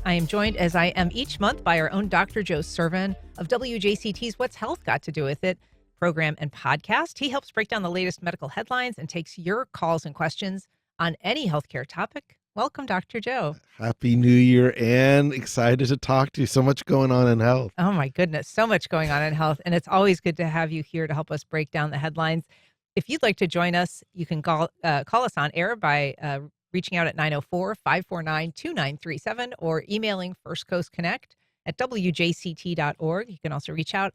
I am joined, as I am each month, by our own Dr. Joe Sirven of WJCT's What's Health Got to Do with It program and podcast. He helps break down the latest medical headlines and takes your calls and questions on any healthcare topic. Welcome, Dr. Joe. Happy New Year, and excited to talk to you. So much going on in health. Oh, my goodness. So much going on in health. And it's always good to have you here to help us break down the headlines. If you'd like to join us, you can call us on air by reaching out at 904-549-2937 or emailing firstcoastconnect@wjct.org. You can also reach out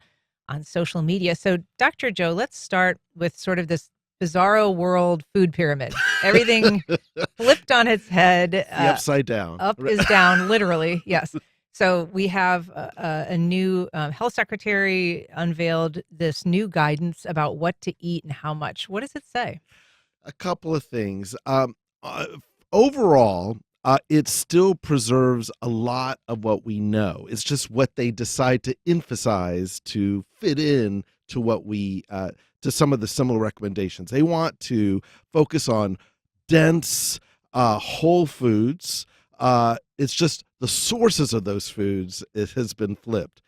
on social media. So, Dr. Joe, let's start with sort of this bizarro world food pyramid. Everything flipped on its head. The upside down. Up is down, literally, yes. So we have a new health secretary unveiled this new guidance about what to eat and how much. What does it say? A couple of things. Overall, it still preserves a lot of what we know. It's just what they decide to emphasize to fit in to what we to some of the similar recommendations. They want to focus on dense, whole foods. It's just the sources of those foods, it has been flipped.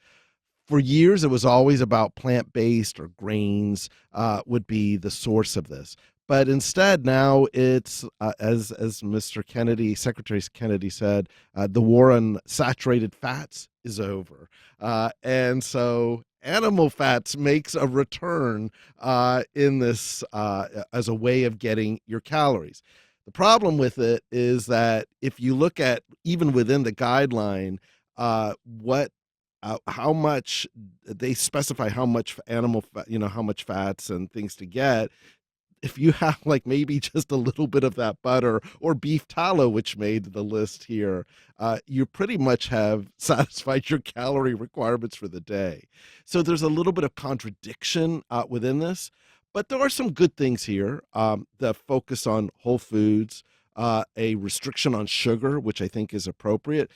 For years, it was always about plant-based or grains would be the source of this. But instead, now it's, as Mr. Kennedy, Secretary Kennedy said, the war on saturated fats is over. And so animal fats makes a return in this as a way of getting your calories. The problem with it is that if you look at, even within the guideline, how much they specify, how much animal fat, how much fats and things to get. If you have like maybe just a little bit of that butter or beef tallow, which made the list here, you pretty much have satisfied your calorie requirements for the day. So there's a little bit of contradiction within this, but there are some good things here. The focus on whole foods, a restriction on sugar, which I think is appropriate.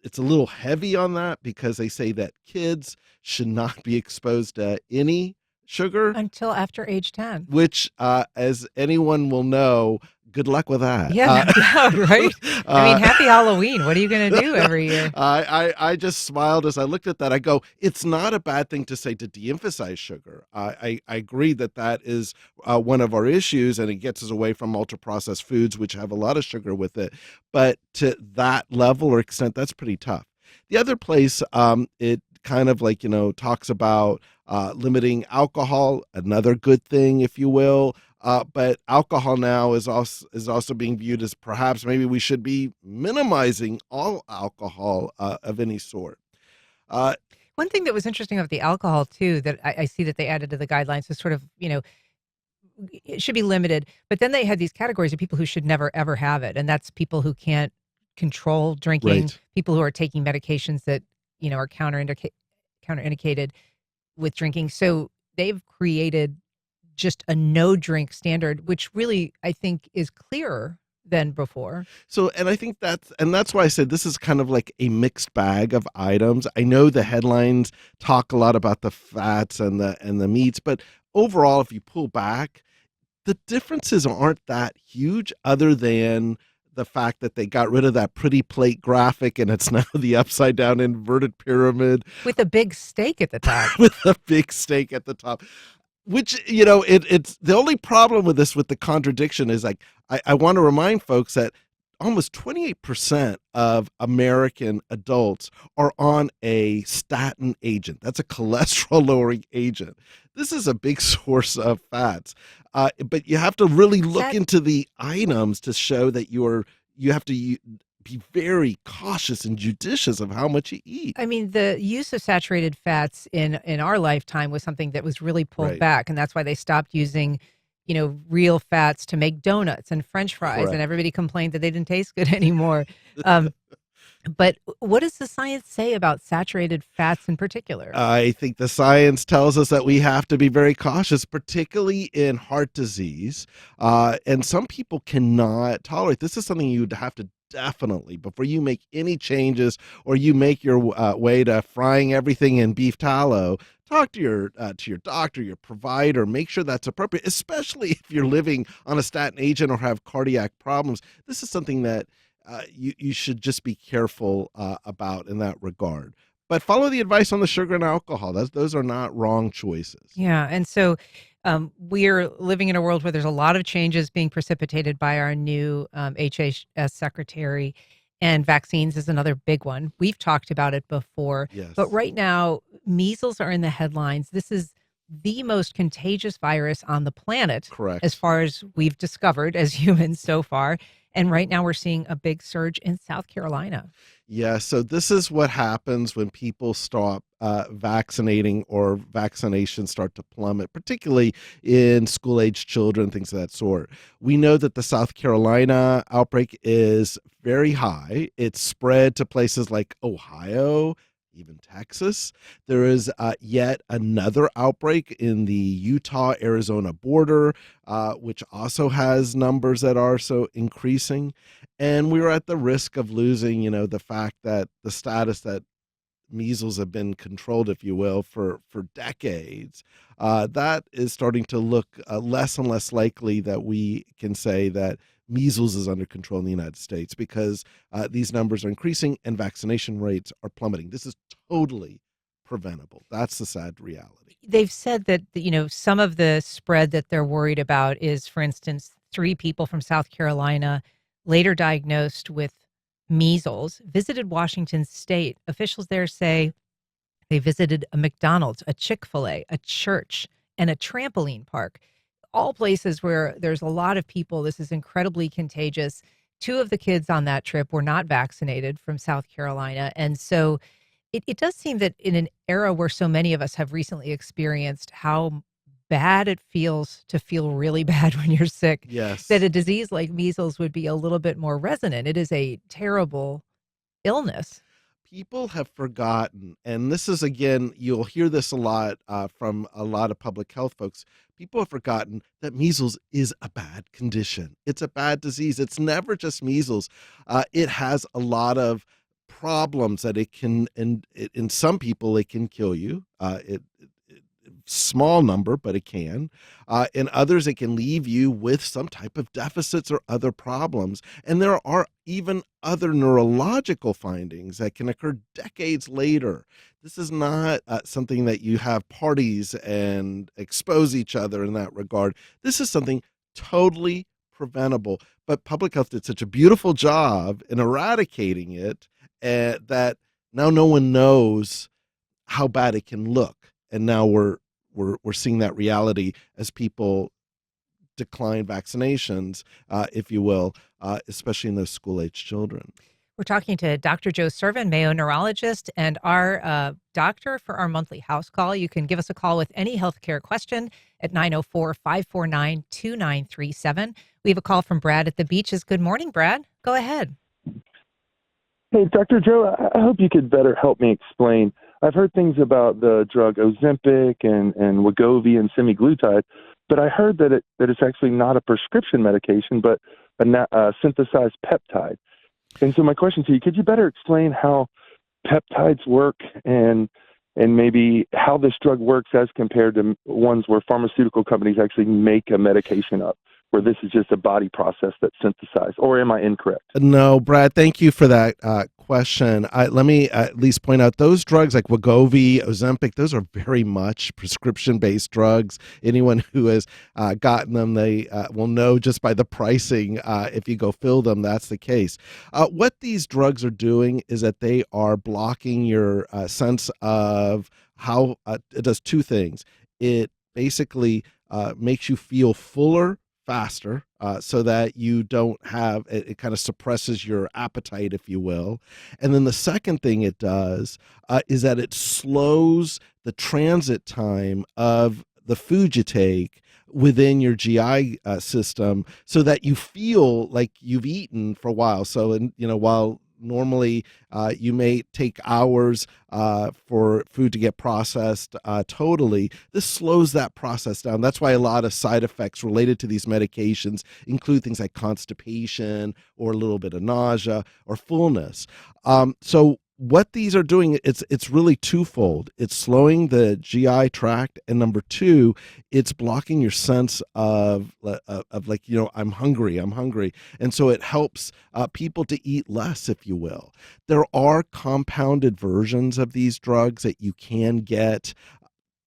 It's a little heavy on that because they say that kids should not be exposed to any sugar Until after age 10. which, as anyone will know, good luck with that. Yeah, no doubt, right? I mean, happy Halloween. What are you going to do every year? I just smiled as I looked at that. I go, it's not a bad thing to say to de-emphasize sugar. I agree that that is one of our issues, and it gets us away from ultra-processed foods, which have a lot of sugar with it. But to that level or extent, that's pretty tough. The other place, it kind of like, talks about limiting alcohol, another good thing, if you will. But alcohol now is also being viewed as perhaps maybe we should be minimizing all alcohol of any sort. One thing that was interesting about the alcohol, too, that I see that they added to the guidelines is sort of, it should be limited. But then they had these categories of people who should never, ever have it. And that's people who can't control drinking, Right. people who are taking medications that, are counterindicated with drinking. So they've created just a no drink standard, which really I think is clearer than before. So, and I think that's why I said this is kind of like a mixed bag of items. I know the headlines talk a lot about the fats and the meats, but overall, if you pull back, the differences aren't that huge, other than the fact that they got rid of that pretty plate graphic and it's now the upside down inverted pyramid With a big steak at the top. with a big steak at the top. Which, it's the only problem with this, with the contradiction, is like, I want to remind folks that almost 28% of American adults are on a statin agent. That's a cholesterol lowering agent. This is a big source of fats. But you have to really look into the items to show that you have to be very cautious and judicious of how much you eat. I mean, the use of saturated fats in our lifetime was something that was really pulled Right. back. And that's why they stopped using, real fats to make donuts and French fries. Correct. And everybody complained that they didn't taste good anymore. But what does the science say about saturated fats in particular? I think the science tells us that we have to be very cautious, particularly in heart disease. And some people cannot tolerate. This is something you'd have to definitely, before you make any changes or you make your way to frying everything in beef tallow, talk to your doctor, your provider, make sure that's appropriate, especially if you're living on a statin agent or have cardiac problems. This is something that you should just be careful about in that regard. But follow the advice on the sugar and alcohol. Those are not wrong choices. Yeah. And so we're living in a world where there's a lot of changes being precipitated by our new HHS secretary, and vaccines is another big one. We've talked about it before, but Yes, right now, measles are in the headlines. This is the most contagious virus on the planet, as correct. far as we've discovered as humans so far. And right now, we're seeing a big surge in South Carolina. Yeah, so this is what happens when people stop vaccinating or vaccinations start to plummet, particularly in school age children, things of that sort. We know that the South Carolina outbreak is very high. It's spread to places like Ohio, even Texas. There is yet another outbreak in the Utah Arizona border, which also has numbers that are so increasing. And we were at the risk of losing, the fact that the status that measles have been controlled, if you will, for decades. That is starting to look less and less likely that we can say that measles is under control in the United States, because these numbers are increasing and vaccination rates are plummeting. This is totally preventable. That's the sad reality. They've said that, some of the spread that they're worried about is, for instance, 3 people from South Carolina later diagnosed with measles visited Washington state. Officials there say they visited a McDonald's, a Chick-fil-A, a church, and a trampoline park, all places where there's a lot of people. This is incredibly contagious. 2 of the kids on that trip were not vaccinated from South Carolina. And so it does seem that in an era where so many of us have recently experienced how bad it feels to feel really bad when you're sick, that Yes. a disease like measles would be a little bit more resonant. It is a terrible illness. People have forgotten, and this is, again, you'll hear this a lot from a lot of public health folks. People have forgotten that measles is a bad condition. It's a bad disease. It's never just measles. It has a lot of problems that it can, and in some people, it can kill you. Small number, but it can. In others, it can leave you with some type of deficits or other problems. And there are even other neurological findings that can occur decades later. This is not something that you have parties and expose each other in that regard. This is something totally preventable. But public health did such a beautiful job in eradicating it that now no one knows how bad it can look. And now we're seeing that reality as people decline vaccinations, if you will, especially in those school-age children. We're talking to Dr. Joe Sirven, Mayo neurologist, and our doctor for our monthly house call. You can give us a call with any healthcare question at 904-549-2937. We have a call from Brad at the Beaches. Good morning, Brad. Go ahead. Hey, Dr. Joe, I hope you could better help me explain. I've heard things about the drug Ozempic and Wegovy and semaglutide, but I heard that it's actually not a prescription medication, but a synthesized peptide. And so my question to you, could you better explain how peptides work and maybe how this drug works as compared to ones where pharmaceutical companies actually make a medication up, where this is just a body process that's synthesized? Or am I incorrect? No, Brad, thank you for that question. Let me at least point out those drugs like Wegovy, Ozempic, those are very much prescription-based drugs. Anyone who has gotten them, they will know just by the pricing, if you go fill them, that's the case. What these drugs are doing is that they are blocking your sense of how it does 2 things. It basically makes you feel fuller faster, so that you don't have it kind of suppresses your appetite, if you will. And then the second thing it does is that it slows the transit time of the food you take within your GI system, so that you feel like you've eaten for a while. So, while normally you may take hours for food to get processed totally, this slows that process down. That's why a lot of side effects related to these medications include things like constipation or a little bit of nausea or fullness. So what these are doing, it's really twofold. It's slowing the GI tract, and number two, it's blocking your sense of like, I'm hungry, and so it helps people to eat less, if you will. There are compounded versions of these drugs that you can get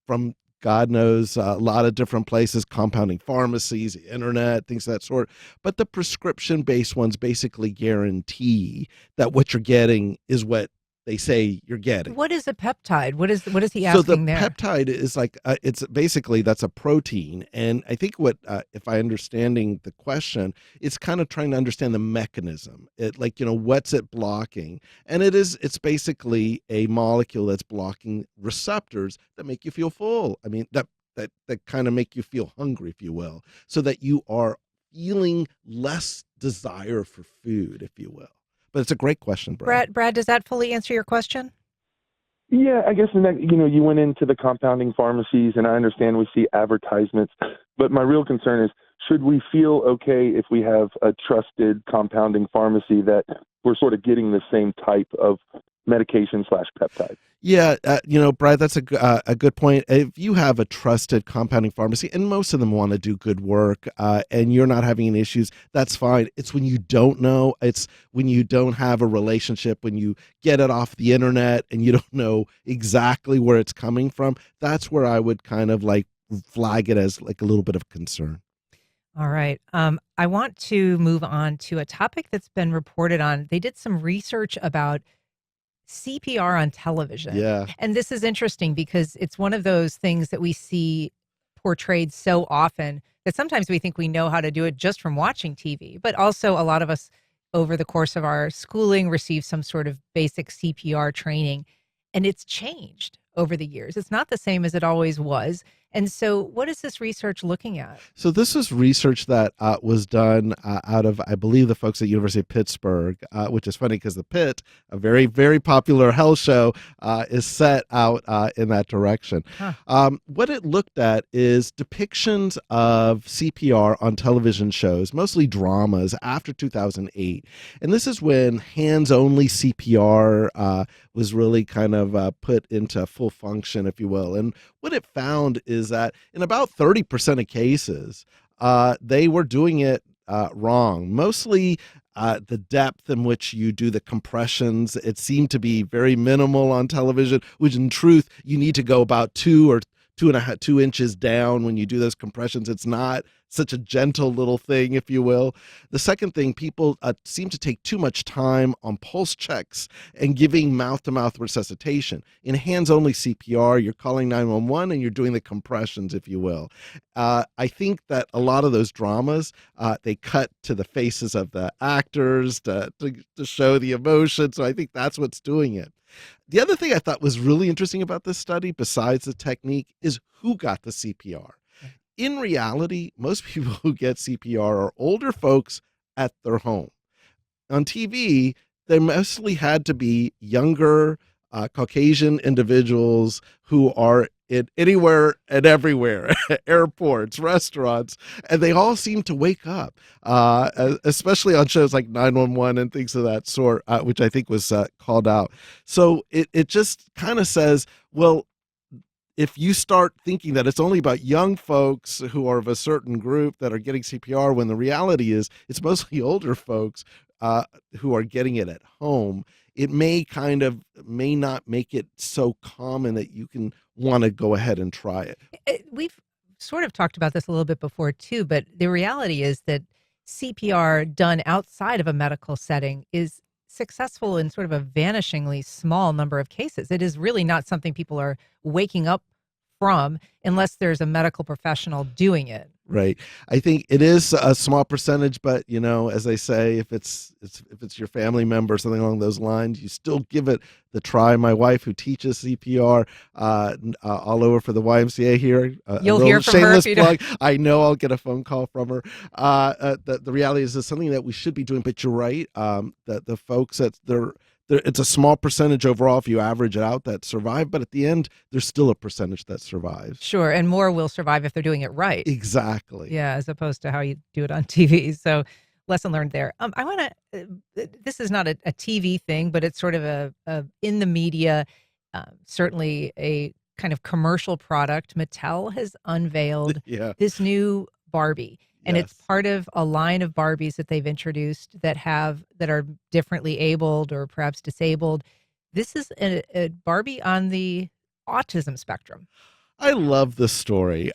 from God knows a lot of different places, compounding pharmacies, internet, things of that sort. But the prescription-based ones basically guarantee that what you're getting is what they say you're getting. What is a peptide? What is he So the asking there? peptide is like it's basically that's a protein, and I think what if I understanding the question, it's kind of trying to understand the mechanism. It like what's it blocking, and it's basically a molecule that's blocking receptors that make you feel full. I mean that kind of make you feel hungry, if you will, so that you are feeling less desire for food, if you will. But it's a great question, Brad. Brad, does that fully answer your question? Yeah, I guess in that, you went into the compounding pharmacies, and I understand we see advertisements, but my real concern is, should we feel okay if we have a trusted compounding pharmacy that we're sort of getting the same type of medication/peptide? Yeah, Brad, that's a good point. If you have a trusted compounding pharmacy, and most of them want to do good work, and you're not having any issues, that's fine. It's when you don't know, it's when you don't have a relationship, when you get it off the internet and you don't know exactly where it's coming from, that's where I would kind of like flag it as like a little bit of concern. All right. I want to move on to a topic that's been reported on. They did some research about CPR on television. Yeah. And this is interesting because it's one of those things that we see portrayed so often that sometimes we think we know how to do it just from watching TV. But also a lot of us over the course of our schooling receive some sort of basic CPR training. And it's changed over the years. It's not the same as it always was. And so what is this research looking at? So this is research that was done out of, I believe, the folks at University of Pittsburgh, which is funny because the Pit, a very, very popular health show, is set out in that direction. Huh. What it looked at is depictions of CPR on television shows, mostly dramas, after 2008. And this is when hands-only CPR was really kind of put into full function, if you will. And what it found is that in about 30% of cases, they were doing it wrong. Mostly the depth in which you do the compressions, it seemed to be very minimal on television, which in truth, you need to go about 2 inches down when you do those compressions. It's not such a gentle little thing, if you will. The second thing, people seem to take too much time on pulse checks and giving mouth-to-mouth resuscitation. In hands-only CPR, you're calling 911 and you're doing the compressions, if you will. I think that a lot of those dramas, they cut to the faces of the actors to show the emotion. So I think that's what's doing it. The other thing I thought was really interesting about this study, besides the technique, is who got the CPR. In reality, most people who get CPR are older folks at their home. On TV, they mostly had to be younger, Caucasian individuals who are in anywhere and everywhere, airports, restaurants, and they all seem to wake up, especially on shows like 911 and things of that sort, which I think was called out. So it just kind of says, well, if you start thinking that it's only about young folks who are of a certain group that are getting CPR, when the reality is it's mostly older folks who are getting it at home, it may not make it so common that you can want to go ahead and try it. We've sort of talked about this a little bit before too, but the reality is that CPR done outside of a medical setting is successful in sort of a vanishingly small number of cases. It is really not something people are waking up from unless there's a medical professional doing it. Right. I think it is a small percentage, but as I say, if it's your family member or something along those lines, you still give it the try. My wife, who teaches CPR all over for the YMCA here, You'll hear from her if you don't. Plug. I know I'll get a phone call from her. The reality is it's something that we should be doing, but you're right. The folks it's a small percentage overall if you average it out that survive, but at the end, there's still a percentage that survives. Sure, and more will survive if they're doing it right. Exactly. Yeah, as opposed to how you do it on TV. So, lesson learned there. I want to. This is not a TV thing, but it's sort of a in the media, certainly a kind of commercial product. Mattel has unveiled Yeah. this new Barbie, and it's Yes. part of a line of Barbies that they've introduced that are differently abled or perhaps disabled. This is a Barbie on the autism spectrum. I love this story.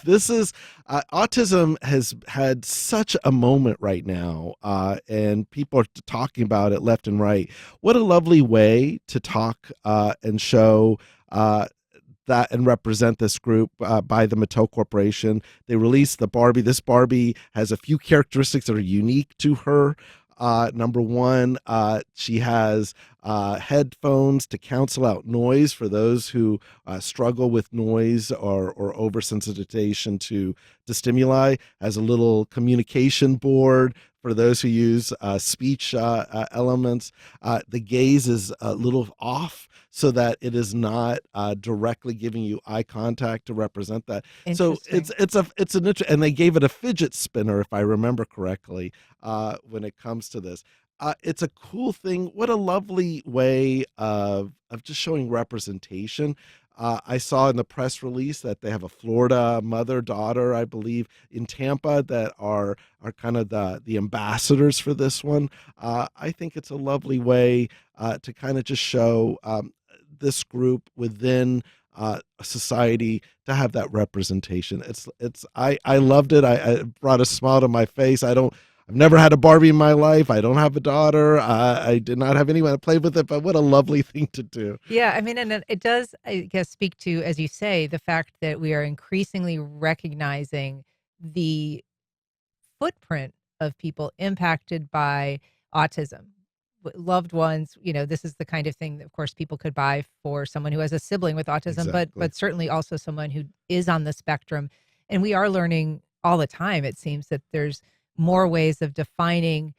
This is autism has had such a moment right now, and people are talking about it left and right. What a lovely way to talk and show that and represent this group by the Mattel Corporation. They released the Barbie. This Barbie has a few characteristics that are unique to her. Number one, she has headphones to cancel out noise for those who struggle with noise or oversensitization to stimuli. Has a little communication board for those who use speech elements. The gaze is a little off so that it is not directly giving you eye contact to represent that. So it's an and they gave it a fidget spinner, if I remember correctly, when it comes to this. It's a cool thing. What a lovely way of just showing representation. I saw in the press release that they have a Florida mother-daughter, I believe, in Tampa that are kind of the ambassadors for this one. I think it's a lovely way to kind of just show this group within society to have that representation. I loved it. I brought a smile to my face. I've never had a Barbie in my life. I don't have a daughter. I did not have anyone to play with it, but what a lovely thing to do. Yeah, I mean, and it does, I guess, speak to, as you say, the fact that we are increasingly recognizing the footprint of people impacted by autism. Loved ones, this is the kind of thing that, of course, people could buy for someone who has a sibling with autism, Exactly. but certainly also someone who is on the spectrum. And we are learning all the time, it seems, that there's more ways of defining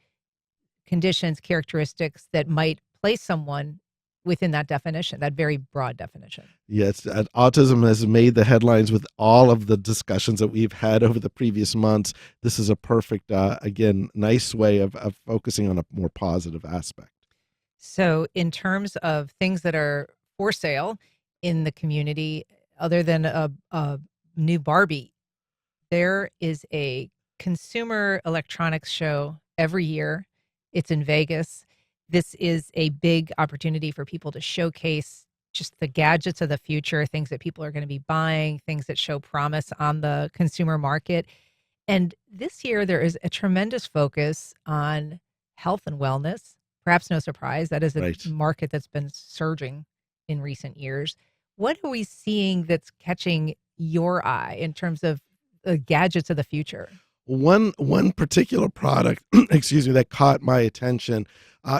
conditions, characteristics that might place someone within that definition, that very broad definition. Yes, autism has made the headlines with all of the discussions that we've had over the previous months. This is a perfect, again, nice way of focusing on a more positive aspect. So in terms of things that are for sale in the community, other than a new Barbie, there is a consumer electronics show every year. It's in Vegas. This is a big opportunity for people to showcase just the gadgets of the future, things that people are going to be buying, things that show promise on the consumer market. And this year, there is a tremendous focus on health and wellness. Perhaps no surprise, that is a Right. market that's been surging in recent years. What are we seeing that's catching your eye in terms of the gadgets of the future? One particular product, excuse me, that caught my attention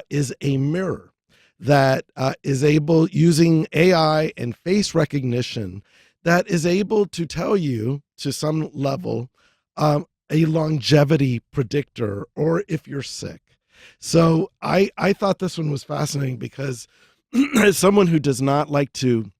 is a mirror that is able, using AI and face recognition, that is able to tell you to some level a longevity predictor or if you're sick. So I thought this one was fascinating because as someone who does not like to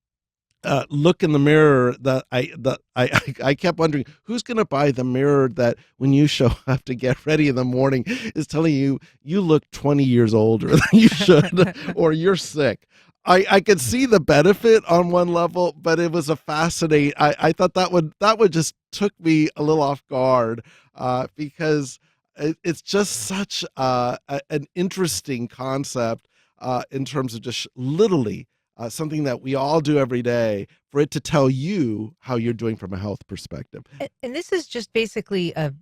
look in the mirror, I kept wondering who's going to buy the mirror that when you show up to get ready in the morning is telling you look 20 years older than you should or you're sick. I could see the benefit on one level, but it was a fascinating. I thought that would just took me a little off guard because it's just such an interesting concept in terms of just literally something that we all do every day, for it to tell you how you're doing from a health perspective. And this is just basically a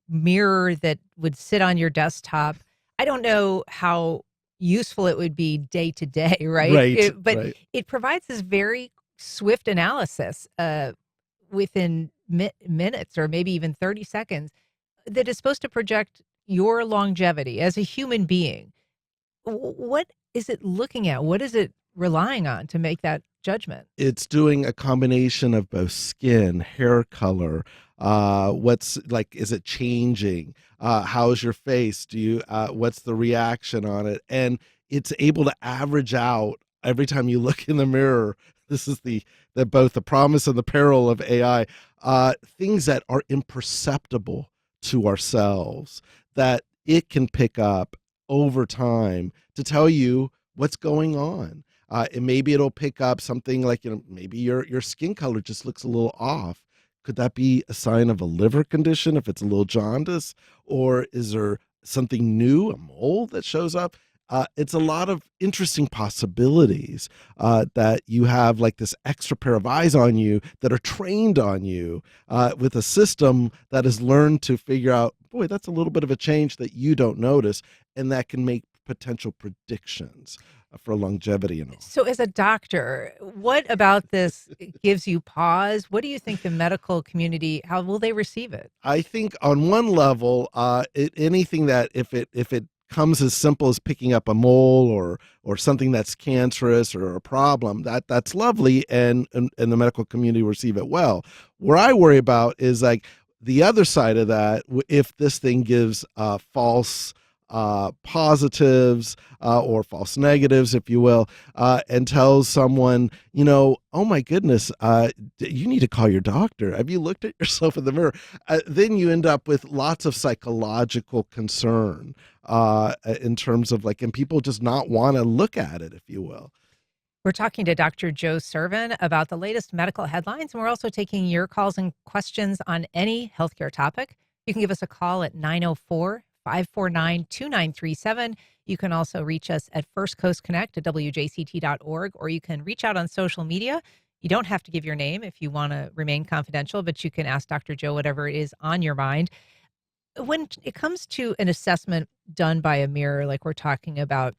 mirror that would sit on your desktop. I don't know how useful it would be day to day, right? Right, But right. it provides this very swift analysis within minutes or maybe even 30 seconds that is supposed to project your longevity as a human being. What is it looking at? What is it relying on to make that judgment? It's doing a combination of both skin, hair color, what's like, is it changing? How's your face? What's the reaction on it? And it's able to average out every time you look in the mirror. This is both the promise and the peril of AI, things that are imperceptible to ourselves that it can pick up over time to tell you what's going on. And maybe it'll pick up something like, maybe your skin color just looks a little off. Could that be a sign of a liver condition if it's a little jaundice? Or is there something new, a mole that shows up? It's a lot of interesting possibilities that you have, like this extra pair of eyes on you that are trained on you with a system that has learned to figure out, boy, that's a little bit of a change that you don't notice, and that can make potential predictions for longevity and all. So as a doctor, what about this gives you pause? What do you think the medical community, how will they receive it? I think on one level, anything that if it comes as simple as picking up a mole or something that's cancerous or a problem, that's lovely, and the medical community receive it well. Where I worry about is like the other side of that, if this thing gives false positives or false negatives, if you will, and tells someone, oh my goodness, you need to call your doctor. Have you looked at yourself in the mirror? Then you end up with lots of psychological concern in terms of and people just not want to look at it, if you will. We're talking to Dr. Joe Sirven about the latest medical headlines, and we're also taking your calls and questions on any healthcare topic. You can give us a call at 904-549-2937. You can also reach us at First Coast Connect at WJCT.org, or you can reach out on social media. You don't have to give your name if you want to remain confidential, but you can ask Dr. Joe whatever is on your mind. When it comes to an assessment done by a mirror, like we're talking about,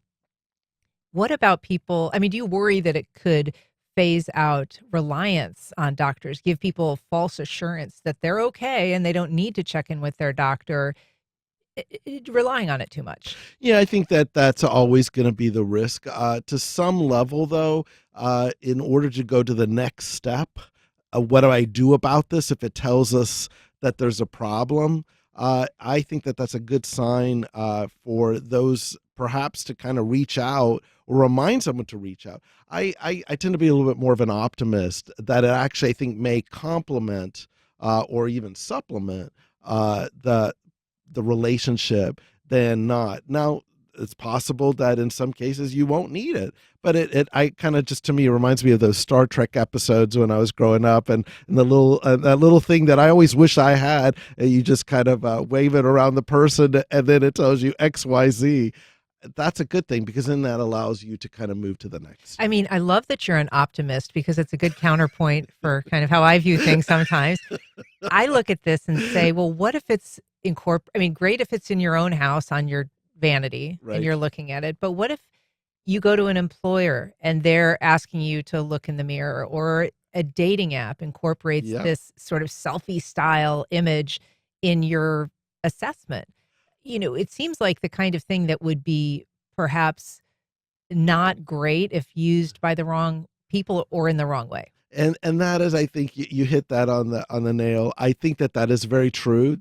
what about people? I mean, do you worry that it could phase out reliance on doctors, give people false assurance that they're okay and they don't need to check in with their doctor, relying on it too much? Yeah, I think that's always going to be the risk. To some level, though, in order to go to the next step, what do I do about this if it tells us that there's a problem? I think that's a good sign for those perhaps to kind of reach out or remind someone to reach out. I tend to be a little bit more of an optimist that it actually, I think, may complement or even supplement the relationship than not. Now, it's possible that in some cases you won't need it, but I kind of just, to me, it reminds me of those Star Trek episodes when I was growing up, and the little that little thing that I always wish I had, and you just kind of wave it around the person, and then it tells you XYZ. That's a good thing, because then that allows you to kind of move to the next. I mean, I love that you're an optimist, because it's a good counterpoint for kind of how I view things sometimes. I look at this and say, well, what if it's great if it's in your own house on your vanity, right, and you're looking at it. But what if you go to an employer and they're asking you to look in the mirror, or a dating app incorporates this sort of selfie style image in your assessment? It seems like the kind of thing that would be perhaps not great if used by the wrong people or in the wrong way. And that is, I think you hit that on the nail. I think that is very true.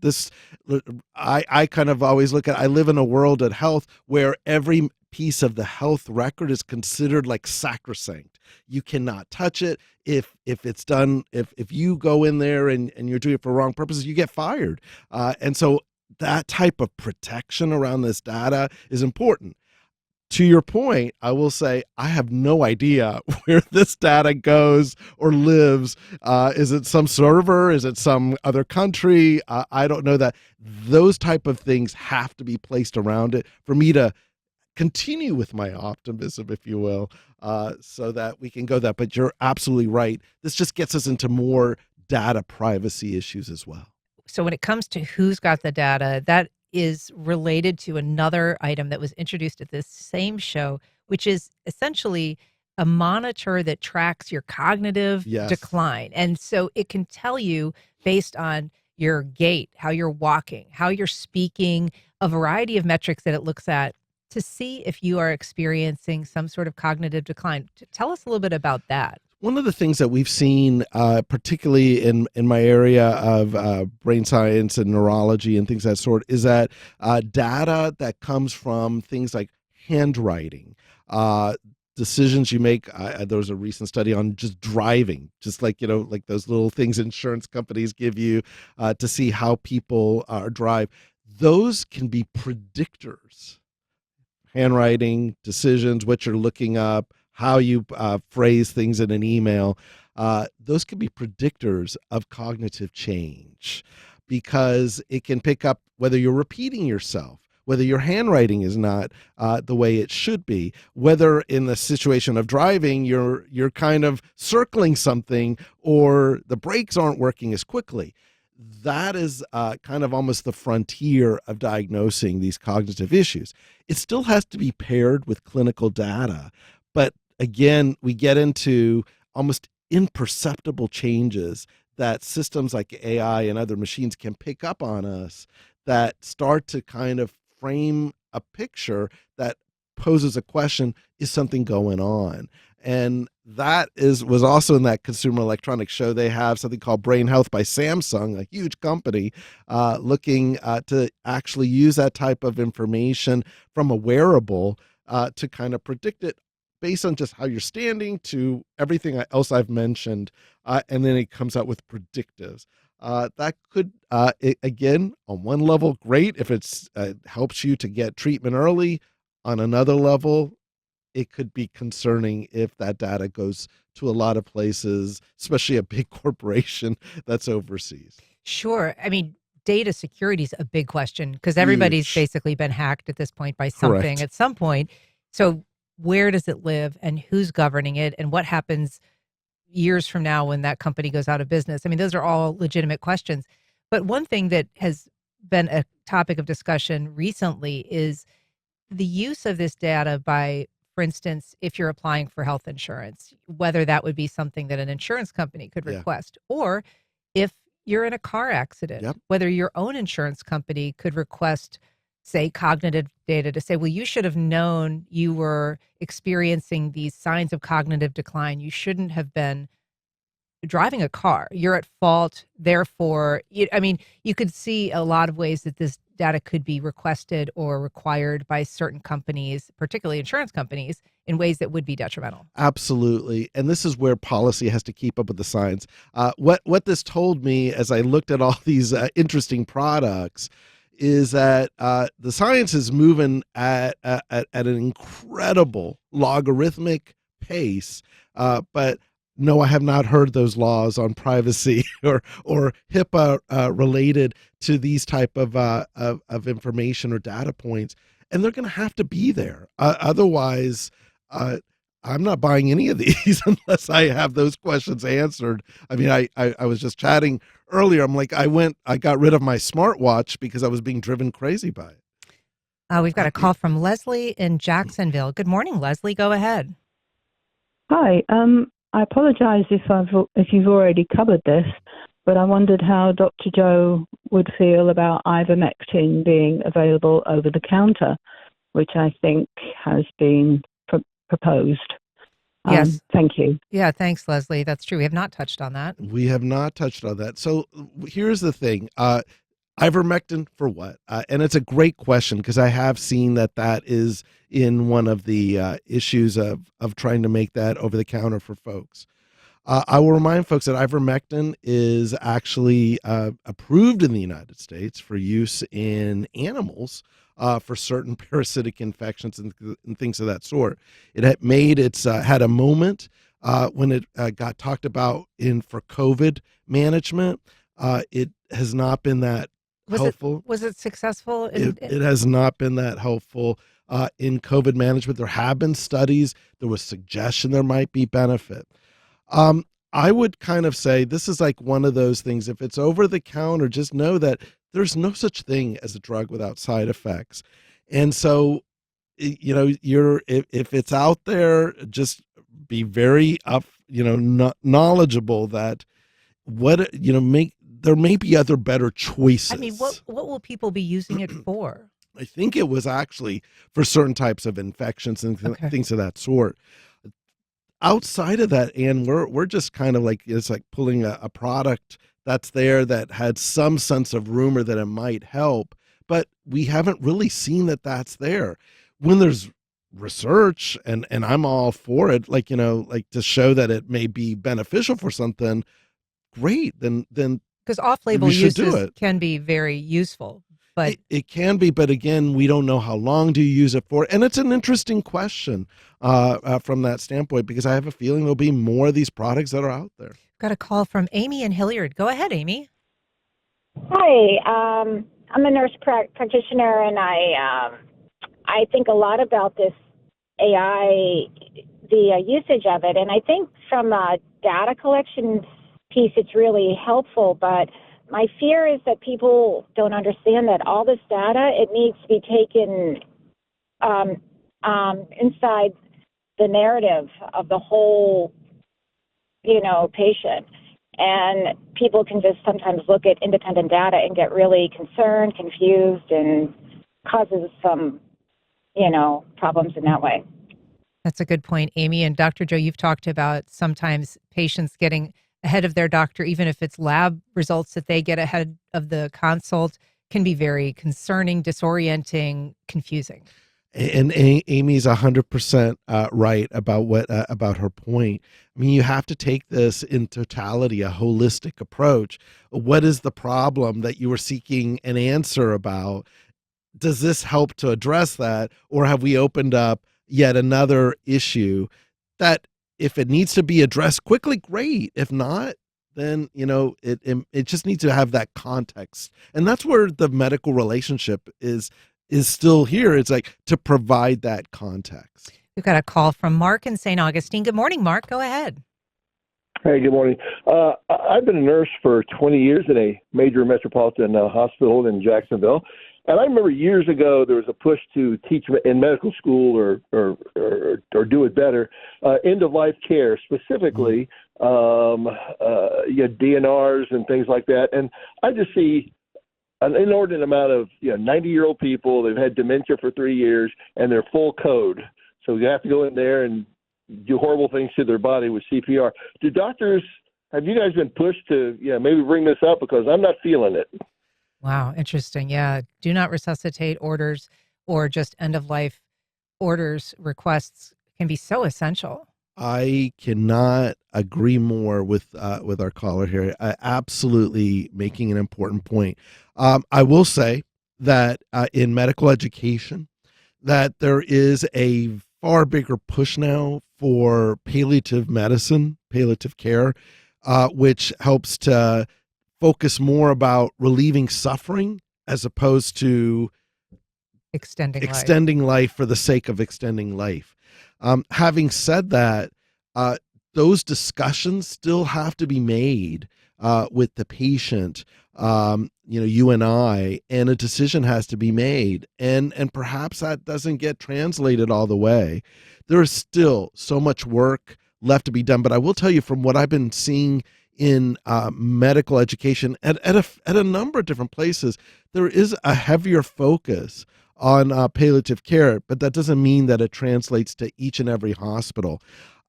I kind of always look at, I live in a world at health where every piece of the health record is considered like sacrosanct. You cannot touch it. If it's done, if you go in there and you're doing it for wrong purposes, you get fired. And so that type of protection around this data is important. To your point, I will say I have no idea where this data goes or lives. Is it some server? Is it some other country? I don't know that. Those type of things have to be placed around it for me to continue with my optimism, if you will, so that we can go that. But you're absolutely right. This just gets us into more data privacy issues as well. So when it comes to who's got the data, that is related to another item that was introduced at this same show, which is essentially a monitor that tracks your cognitive decline. And so it can tell you, based on your gait, how you're walking, how you're speaking, a variety of metrics that it looks at to see if you are experiencing some sort of cognitive decline. Tell us a little bit about that. One of the things that we've seen, particularly in my area of brain science and neurology and things of that sort, is that data that comes from things like handwriting, decisions you make. There was a recent study on just driving, just like those little things insurance companies give you to see how people drive. those can be predictors. Handwriting, decisions, what you're looking up, how you phrase things in an email, those can be predictors of cognitive change, because it can pick up whether you're repeating yourself, whether your handwriting is not the way it should be, whether in the situation of driving you're kind of circling something, or the brakes aren't working as quickly. That is kind of almost the frontier of diagnosing these cognitive issues. It still has to be paired with clinical data, but again, we get into almost imperceptible changes that systems like AI and other machines can pick up on us, that start to kind of frame a picture that poses a question: is something going on? And that was also in that Consumer Electronics Show. They have something called Brain Health by Samsung, a huge company, looking to actually use that type of information from a wearable to kind of predict it based on just how you're standing to everything else I've mentioned. And then it comes out with predictives. That could, again, on one level, great if it's helps you to get treatment early. On another level, it could be concerning if that data goes to a lot of places, especially a big corporation that's overseas. Sure. I mean, data security is a big question, because everybody's Huge. basically been hacked at this point by something Correct. at some point. So where does it live, and who's governing it, and what happens years from now when that company goes out of business? I mean, those are all legitimate questions. But one thing that has been a topic of discussion recently is the use of this data by, for instance, if you're applying for health insurance, whether that would be something that an insurance company could Yeah. request, or if you're in a car accident, Yep. whether your own insurance company could request, say, cognitive data to say, well, you should have known you were experiencing these signs of cognitive decline. You shouldn't have been driving a car. You're at fault. Therefore, I mean, you could see a lot of ways that this data could be requested or required by certain companies, particularly insurance companies, in ways that would be detrimental. Absolutely. And this is where policy has to keep up with the science. What this told me as I looked at all these interesting products is that the science is moving at an incredible logarithmic pace, but no, I have not heard those laws on privacy or HIPAA related to these type of information or data points, and they're going to have to be there. Otherwise, I'm not buying any of these unless I have those questions answered. I mean, I was just chatting earlier. I'm like, I got rid of my smartwatch because I was being driven crazy by it. We've got a call from Leslie in Jacksonville. Good morning, Leslie. Go ahead. Hi. I apologize if you've already covered this, but I wondered how Dr. Joe would feel about ivermectin being available over the counter, which I think has been proposed. Yes. Thank you. Yeah, thanks, Leslie. That's true. We have not touched on that. We have not touched on that. So here's the thing. Ivermectin for what? And it's a great question, because I have seen that is in one of the issues of trying to make that over the counter for folks. I will remind folks that ivermectin is actually approved in the United States for use in animals for certain parasitic infections and things of that sort. It had a moment when it got talked about for COVID management. It has not been that helpful. Was it successful? It has not been that helpful in COVID management. There have been studies. There was suggestion there might be benefit. I would kind of say this is like one of those things. If it's over the counter, just know that there's no such thing as a drug without side effects. And so, if it's out there, just be very knowledgeable that there may be other better choices. I mean, what will people be using it for? I think it was actually for certain types of infections and things of that sort. Outside of that, Anne, we're just kind of like, it's like pulling a product that's there that had some sense of rumor that it might help, but we haven't really seen that that's there. When there's research, and I'm all for it, like to show that it may be beneficial for something, great, then because off-label uses can be very useful. but it can be, but again, we don't know how long do you use it for. And it's an interesting question from that standpoint, because I have a feeling there'll be more of these products that are out there. got a call from Amy in Hilliard. Go ahead, Amy. Hi, I'm a nurse practitioner, and I think a lot about this AI, the usage of it, and I think from a data collection piece, it's really helpful. But my fear is that people don't understand that all this data, it needs to be taken inside the narrative of the whole, patient. And people can just sometimes look at independent data and get really concerned, confused, and causes some, problems in that way. That's a good point, Amy. And Dr. Joe, you've talked about sometimes patients getting ahead of their doctor, even if it's lab results that they get ahead of the consult, can be very concerning, disorienting, confusing. And Amy's 100% right about her point. I mean, you have to take this in totality, a holistic approach. What is the problem that you were seeking an answer about? Does this help to address that, or have we opened up yet another issue that, if it needs to be addressed quickly, great. If not, then it just needs to have that context, and that's where the medical relationship is still here. It's like to provide that context. We've got a call from Mark in St. Augustine. Good morning, Mark. Go ahead. Hey, good morning. I've been a nurse for 20 years in a major metropolitan hospital in Jacksonville. And I remember years ago there was a push to teach in medical school or do it better, end-of-life care, specifically DNRs and things like that. And I just see an inordinate amount of 90-year-old people. They've had dementia for 3 years, and they're full code. So you have to go in there and do horrible things to their body with CPR. Have you guys been pushed to maybe bring this up, because I'm not feeling it? Wow, interesting. Yeah, do not resuscitate orders or just end-of-life orders requests can be so essential. I cannot agree more with our caller here. Absolutely making an important point. I will say that in medical education, that there is a far bigger push now for palliative medicine, palliative care, which helps to focus more about relieving suffering as opposed to extending life for the sake of extending life. Having said that, those discussions still have to be made with the patient, you and I, and a decision has to be made. And perhaps that doesn't get translated all the way. There is still so much work left to be done. But I will tell you, from what I've been seeing in medical education at a number of different places, there is a heavier focus on palliative care, but that doesn't mean that it translates to each and every hospital.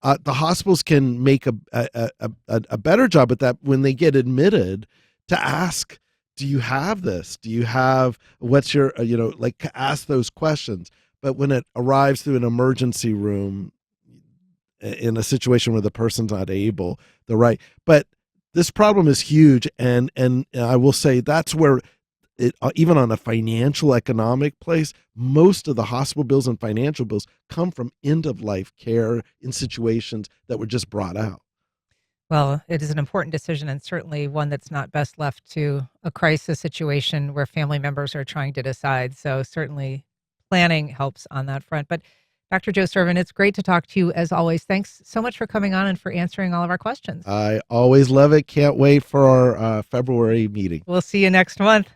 The hospitals can make a better job at that when they get admitted, to ask, do you have this? Do you have, what's your, ask those questions. But when it arrives through an emergency room in a situation where the person's not able, but this problem is huge. And I will say that's where it, even on a financial economic place, most of the hospital bills and financial bills come from end-of-life care in situations that were just brought out. Well, it is an important decision, and certainly one that's not best left to a crisis situation where family members are trying to decide. So certainly planning helps on that front. But Dr. Joe Sirven, it's great to talk to you as always. Thanks so much for coming on and for answering all of our questions. I always love it. Can't wait for our February meeting. We'll see you next month.